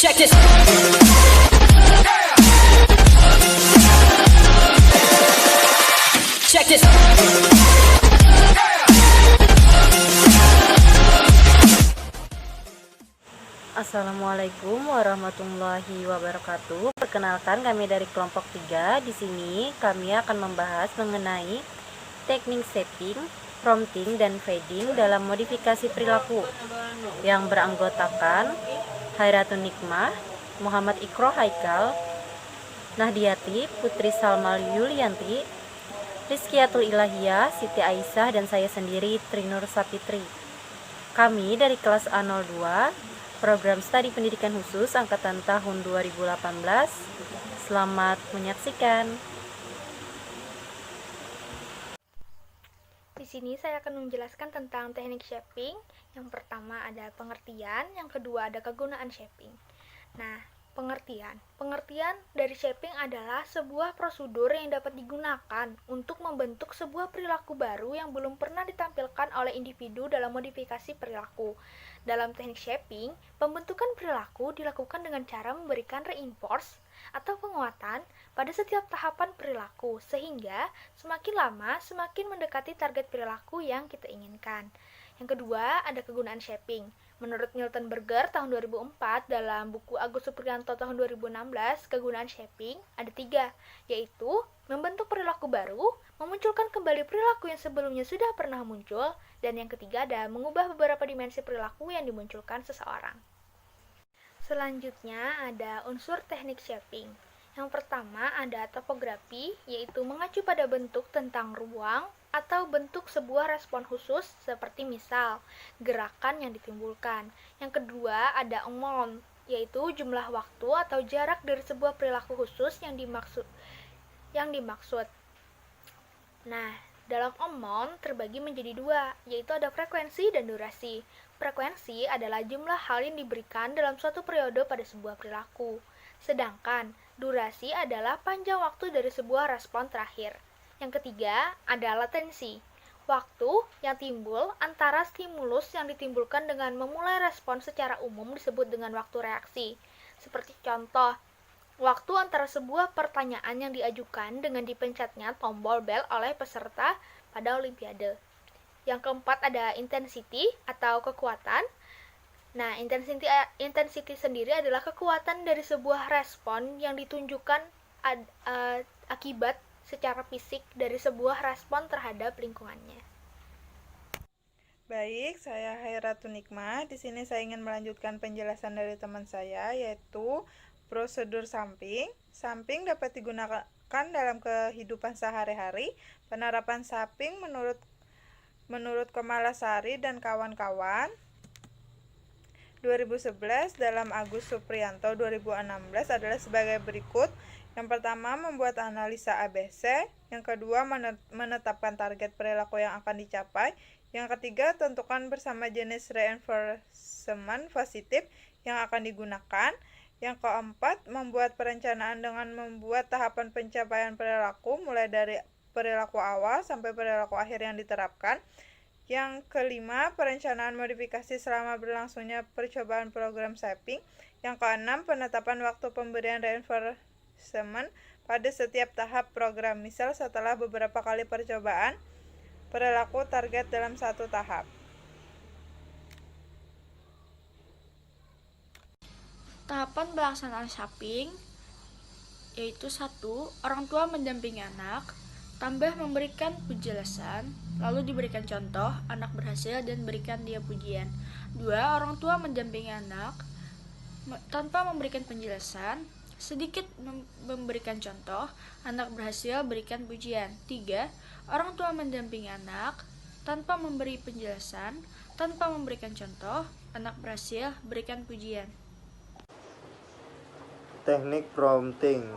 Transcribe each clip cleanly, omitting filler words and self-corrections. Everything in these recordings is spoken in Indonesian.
Check this. Check this. Assalamualaikum warahmatullahi wabarakatuh. Perkenalkan, kami dari kelompok 3. Di sini kami akan membahas mengenai teknik shaping, prompting, dan fading dalam modifikasi perilaku yang beranggotakan Khairatun Nikmah, Muhammad Ikro Haikal, Nahdiyati, Putri Salma Yulianti, Rizkiatul Ilahiyah, Siti Aisyah, dan saya sendiri Trinur Sapitri. Kami dari kelas A02, program studi pendidikan khusus angkatan tahun 2018. Selamat menyaksikan. Di sini saya akan menjelaskan tentang teknik shaping. Yang pertama ada pengertian, yang kedua ada kegunaan shaping. Nah, pengertian dari shaping adalah sebuah prosedur yang dapat digunakan untuk membentuk sebuah perilaku baru yang belum pernah ditampilkan oleh individu dalam modifikasi perilaku. Dalam teknik shaping, pembentukan perilaku dilakukan dengan cara memberikan reinforce atau penguatan pada setiap tahapan perilaku, sehingga semakin lama semakin mendekati target perilaku yang kita inginkan. Yang kedua, ada kegunaan shaping. Menurut Milton Berger tahun 2004 dalam buku Agus Supriyanto tahun 2016, kegunaan shaping ada 3, yaitu membentuk perilaku baru, memunculkan kembali perilaku yang sebelumnya sudah pernah muncul, dan yang ketiga ada mengubah beberapa dimensi perilaku yang dimunculkan seseorang. Selanjutnya ada unsur teknik shaping. Yang pertama ada topografi, yaitu mengacu pada bentuk tentang ruang atau bentuk sebuah respon khusus seperti misal gerakan yang ditimbulkan. Yang kedua ada amount, yaitu jumlah waktu atau jarak dari sebuah perilaku khusus yang dimaksud. Nah, dalam amount terbagi menjadi 2, yaitu ada frekuensi dan durasi. Frekuensi adalah jumlah hal yang diberikan dalam suatu periode pada sebuah perilaku. Sedangkan durasi adalah panjang waktu dari sebuah respon terakhir. Yang ketiga, ada latensi. Waktu yang timbul antara stimulus yang ditimbulkan dengan memulai respon secara umum disebut dengan waktu reaksi. Seperti contoh, waktu antara sebuah pertanyaan yang diajukan dengan dipencetnya tombol bel oleh peserta pada olimpiade. Yang keempat ada intensity atau kekuatan. Nah, intensity sendiri adalah kekuatan dari sebuah respon yang ditunjukkan akibat secara fisik dari sebuah respon terhadap lingkungannya. Baik, saya Khairatun Nikmah. Di sini saya ingin melanjutkan penjelasan dari teman saya, yaitu prosedur samping. Samping dapat digunakan dalam kehidupan sehari-hari. Penerapan samping menurut Kamalasari dan kawan-kawan 2011 dalam Agus Supriyanto 2016 adalah sebagai berikut. Yang pertama, membuat analisa ABC. Yang kedua, menetapkan target perilaku yang akan dicapai. Yang ketiga, tentukan bersama jenis reinforcement positif yang akan digunakan. Yang keempat, membuat perencanaan dengan membuat tahapan pencapaian perilaku mulai dari perilaku awal sampai perilaku akhir yang diterapkan. Yang kelima, perencanaan modifikasi selama berlangsungnya percobaan program shaping. Yang keenam, penetapan waktu pemberian reinforcement pada setiap tahap program. Misal setelah beberapa kali percobaan perilaku target dalam satu tahap. Tahapan pelaksanaan shaping yaitu 1. Orang tua mendampingi anak, tambah memberikan penjelasan, lalu diberikan contoh, anak berhasil dan berikan dia pujian. 2. Orang tua mendampingi anak tanpa memberikan penjelasan, sedikit memberikan contoh, anak berhasil berikan pujian. 3. Orang tua mendampingi anak tanpa memberi penjelasan, tanpa memberikan contoh, anak berhasil berikan pujian. Teknik prompting.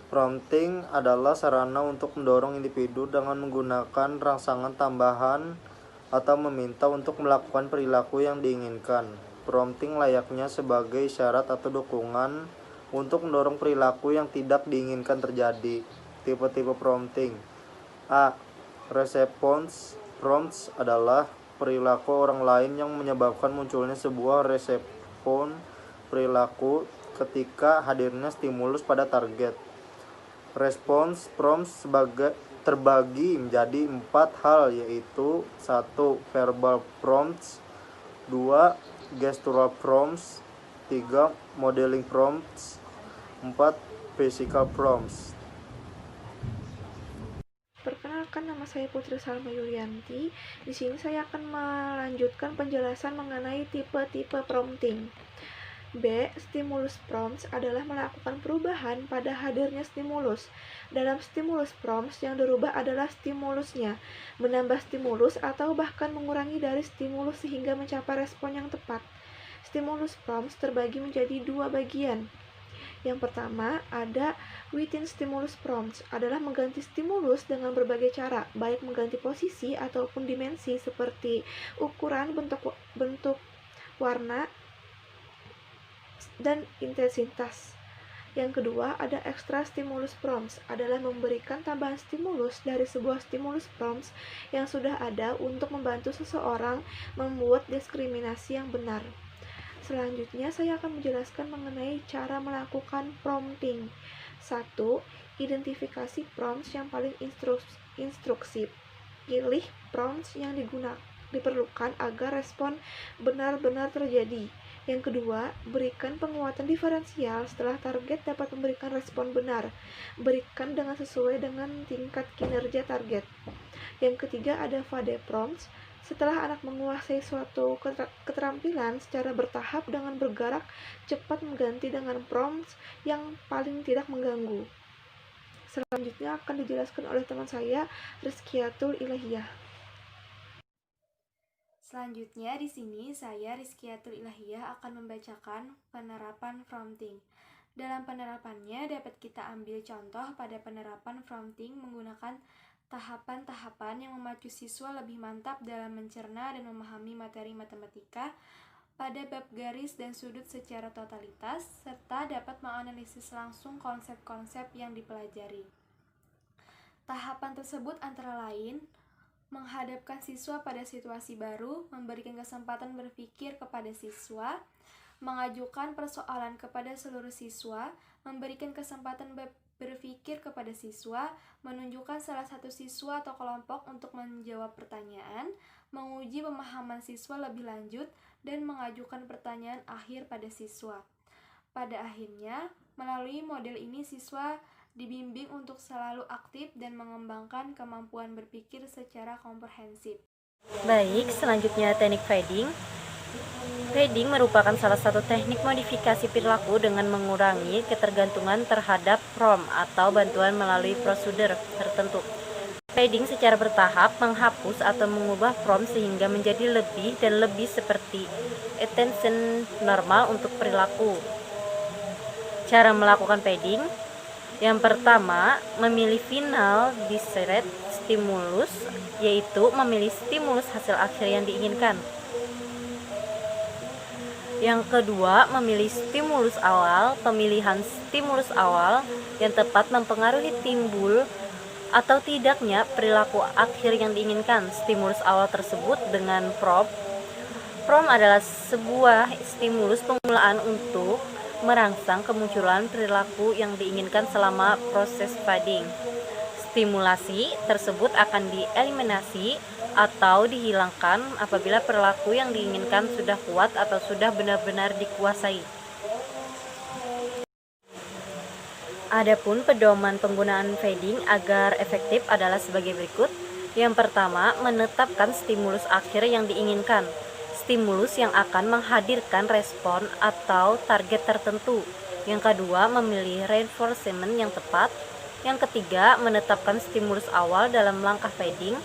Prompting adalah sarana untuk mendorong individu dengan menggunakan rangsangan tambahan atau meminta untuk melakukan perilaku yang diinginkan. Prompting layaknya sebagai syarat atau dukungan untuk mendorong perilaku yang tidak diinginkan terjadi. Tipe-tipe prompting. A. Response prompts adalah perilaku orang lain yang menyebabkan munculnya sebuah respon perilaku ketika hadirnya stimulus pada target. Respons prompts terbagi menjadi 4 hal, yaitu 1. Verbal prompts, 2. Gestural prompts, 3. Modeling prompts, 4. Physical prompts. Perkenalkan, nama saya Putri Salma Yulianti. Di sini saya akan melanjutkan penjelasan mengenai tipe-tipe prompting. B. Stimulus prompts adalah melakukan perubahan pada hadirnya stimulus. Dalam stimulus prompts, yang dirubah adalah stimulusnya, menambah stimulus atau bahkan mengurangi dari stimulus sehingga mencapai respon yang tepat. Stimulus prompts terbagi menjadi 2 bagian. Yang pertama, ada within stimulus prompts, adalah mengganti stimulus dengan berbagai cara, baik mengganti posisi ataupun dimensi seperti ukuran, bentuk warna, dan intensitas. Yang kedua, ada extra stimulus prompts, adalah memberikan tambahan stimulus dari sebuah stimulus prompts yang sudah ada untuk membantu seseorang membuat diskriminasi yang benar. Selanjutnya, saya akan menjelaskan mengenai cara melakukan prompting. 1. Identifikasi prompts yang paling instruksif. Pilih prompts yang diperlukan agar respon benar-benar terjadi. Yang kedua, berikan penguatan diferensial setelah target dapat memberikan respon benar. Berikan dengan sesuai dengan tingkat kinerja target. Yang ketiga, ada VADE prompts. Setelah anak menguasai suatu keterampilan secara bertahap dengan bergerak cepat mengganti dengan prompts yang paling tidak mengganggu. Selanjutnya akan dijelaskan oleh teman saya, Rizkiatul Ilahiyah. Selanjutnya di sini saya Rizkiatul Ilahiyah akan membacakan penerapan prompting. Dalam penerapannya dapat kita ambil contoh pada penerapan prompting menggunakan tahapan-tahapan yang memacu siswa lebih mantap dalam mencerna dan memahami materi matematika pada bab garis dan sudut secara totalitas, serta dapat menganalisis langsung konsep-konsep yang dipelajari. Tahapan tersebut antara lain menghadapkan siswa pada situasi baru, memberikan kesempatan berpikir kepada siswa, mengajukan persoalan kepada seluruh siswa, memberikan kesempatan berpikir kepada siswa, menunjukkan salah satu siswa atau kelompok untuk menjawab pertanyaan, menguji pemahaman siswa lebih lanjut, dan mengajukan pertanyaan akhir pada siswa. Pada akhirnya, melalui model ini siswa dibimbing untuk selalu aktif dan mengembangkan kemampuan berpikir secara komprehensif. Baik, selanjutnya teknik fading. Fading merupakan salah satu teknik modifikasi perilaku dengan mengurangi ketergantungan terhadap prompt atau bantuan melalui prosedur tertentu. Fading secara bertahap menghapus atau mengubah prompt sehingga menjadi lebih dan lebih seperti attention normal untuk perilaku. Cara melakukan fading: yang pertama, memilih final desired stimulus, yaitu memilih stimulus hasil akhir yang diinginkan. Yang kedua, memilih stimulus awal. Pemilihan stimulus awal yang tepat mempengaruhi timbul atau tidaknya perilaku akhir yang diinginkan. Stimulus awal tersebut dengan prompt. Prompt adalah sebuah stimulus permulaan untuk merangsang kemunculan perilaku yang diinginkan selama proses fading. Stimulasi tersebut akan dieliminasi atau dihilangkan apabila perilaku yang diinginkan sudah kuat atau sudah benar-benar dikuasai. Adapun pedoman penggunaan fading agar efektif adalah sebagai berikut. Yang pertama, menetapkan stimulus akhir yang diinginkan. Stimulus yang akan menghadirkan respon atau target tertentu. Yang kedua, memilih reinforcement yang tepat. Yang ketiga, menetapkan stimulus awal dalam langkah fading.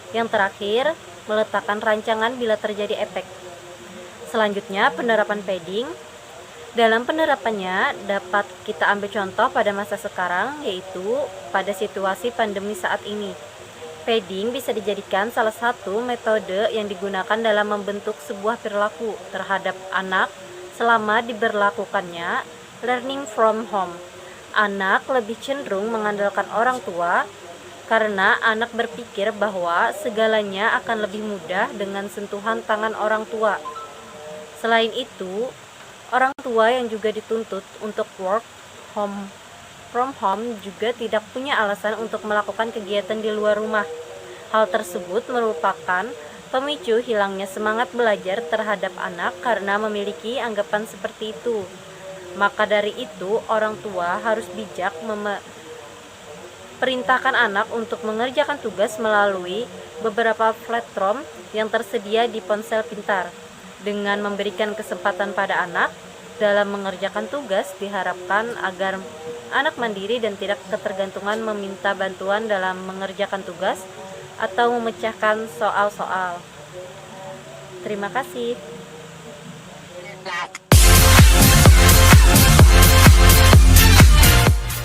Yang terakhir, meletakkan rancangan bila terjadi efek. Selanjutnya, penerapan fading. Dalam penerapannya dapat kita ambil contoh pada masa sekarang, yaitu pada situasi pandemi saat ini. Fading bisa dijadikan salah satu metode yang digunakan dalam membentuk sebuah perilaku terhadap anak selama diberlakukannya learning from home. Anak lebih cenderung mengandalkan orang tua karena anak berpikir bahwa segalanya akan lebih mudah dengan sentuhan tangan orang tua. Selain itu, Orang tua yang juga dituntut untuk work from home juga tidak punya alasan untuk melakukan kegiatan di luar rumah. Hal tersebut merupakan pemicu hilangnya semangat belajar terhadap anak karena memiliki anggapan seperti itu. Maka dari itu, orang tua harus bijak perintahkan anak untuk mengerjakan tugas melalui beberapa platform yang tersedia di ponsel pintar. Dengan memberikan kesempatan pada anak dalam mengerjakan tugas, diharapkan agar anak mandiri dan tidak ketergantungan meminta bantuan dalam mengerjakan tugas atau memecahkan soal-soal. Terima kasih.